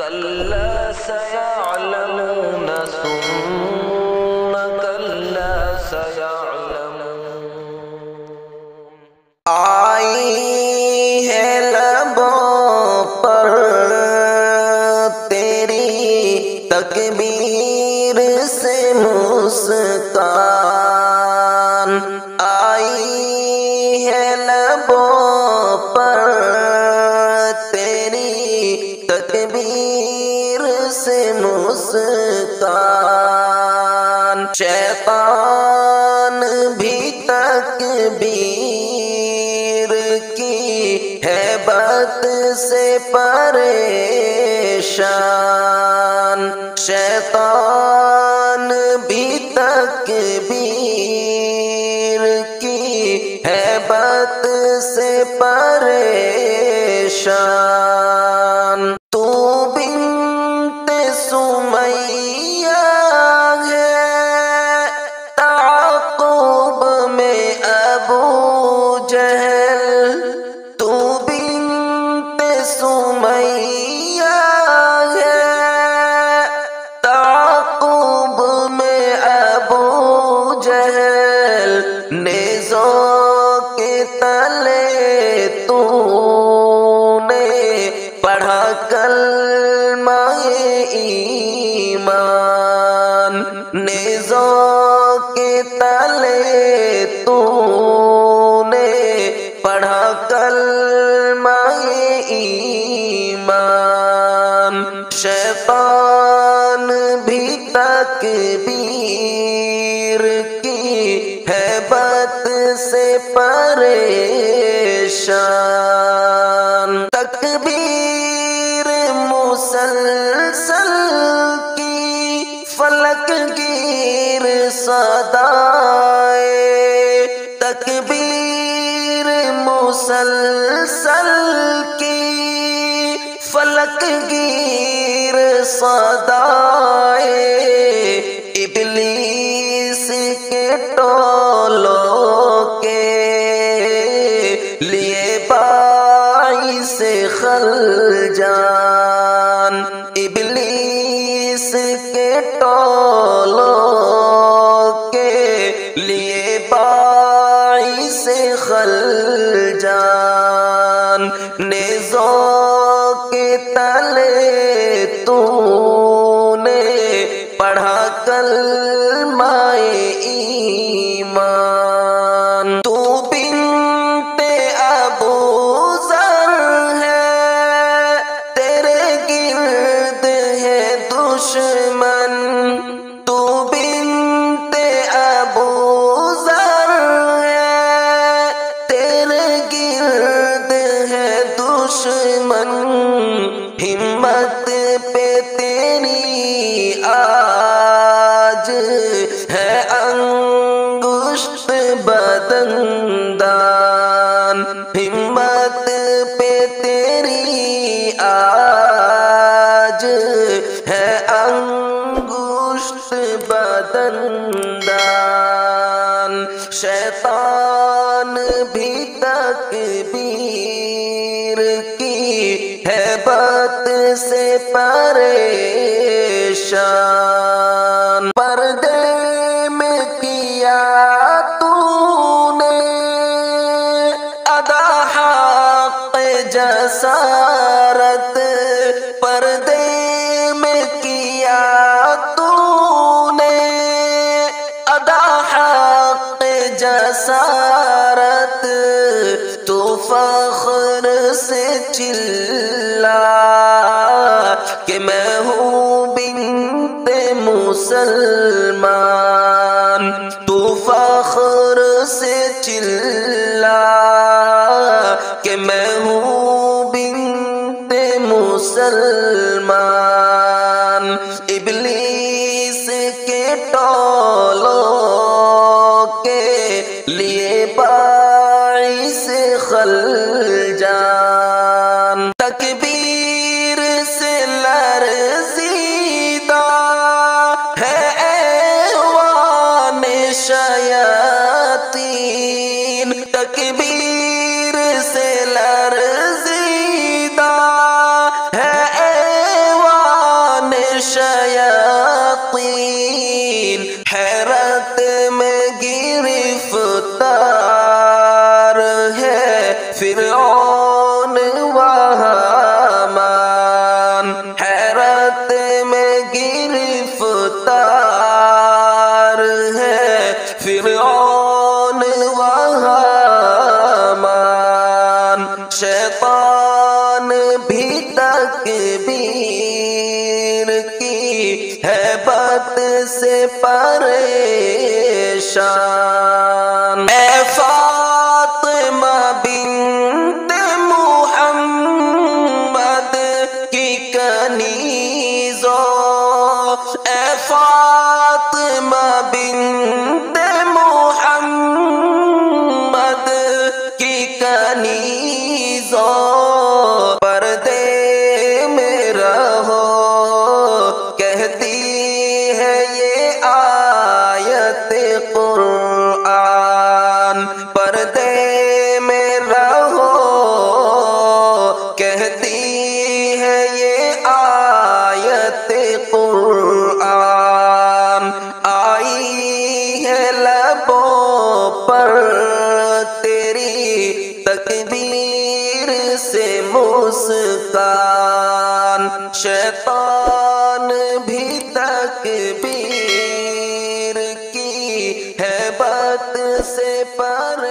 كلا سيعلمون ثم كلا سيعلمون آئی ہے لبوں پر تیری تکبیر سے مسکان آئی ہے لبوں پر تیری تکبیر سے مسکان شیطان بھی تکبیر کی ہیبت سے پریشان شیطان بھی تکبیر کی ہیبت سے پریشان تو بنت سمیہ ہے تعاقب میں ابو جہل تو بنت سمیہ ہے تعاقب میں ابو جہل نیزوں کے تلے تو نے پڑھا کلمہ ایمان نیزوں کے تلے تو نے پڑھا کلمہ ایمان شیطان بھی تکبیر کی ہیبت سے پریشان تکبیر مسلسل کی فلک گیر صدائے تکبیر مسلسل کی فلک گیر صدائے ابلیس کے ٹولوں کے لیے باعث خلجان ابلیس کے ٹولوں کے لیے باعث خلجان نیزوں کے تلے تو نے پڑھا کلمہ ایمان تو بنت ابو ذر ہے تیرے گرد ہے دشمن تو بنت ابو ذر ہے تیرے گرد ہے دشمن ہمت پہ تیری آج ہے انگشت بدندان ہمت پہ تیری آج ہے انگشت بدندان شیطان بھی تکبیر کی ہیبت سے پریشان پردے میں کیا تو نے ادا حق جسارت پردے میں کیا تو نے ادا حق جسارت تو فخر سے چلا کہ میں ہوں بنت مسلمان تو فخر سے چلا کہ میں ہوں بنت مسلمان ابلیس کے ٹولوں کے لیے باعث خلجان تکبیر سے لرزیدہ ہے ایوان شیاطین تکبیر سے لرزیدہ ہے ایوان شیاطین حیرت میں گرفتار ہے فرعون و حامان، حیرت میں گرفتار ہے فرعون و حامان، شیطان بھی تکبیر کی ہیبت سے پریشان۔ اے فاطمہ بنت محمد کی کنیزوں، اے فاطمہ بنت محمد کی کنیزوں، پردے میں رہو کہتی ہے یہ آیت قرآن، پردے میں رہو کہتی ہے یہ آیت قرآن، آئی ہے لبوں پر تیری تکبیر سے مسکان، شیطان بھی تکبیر کی ہیبت سے پر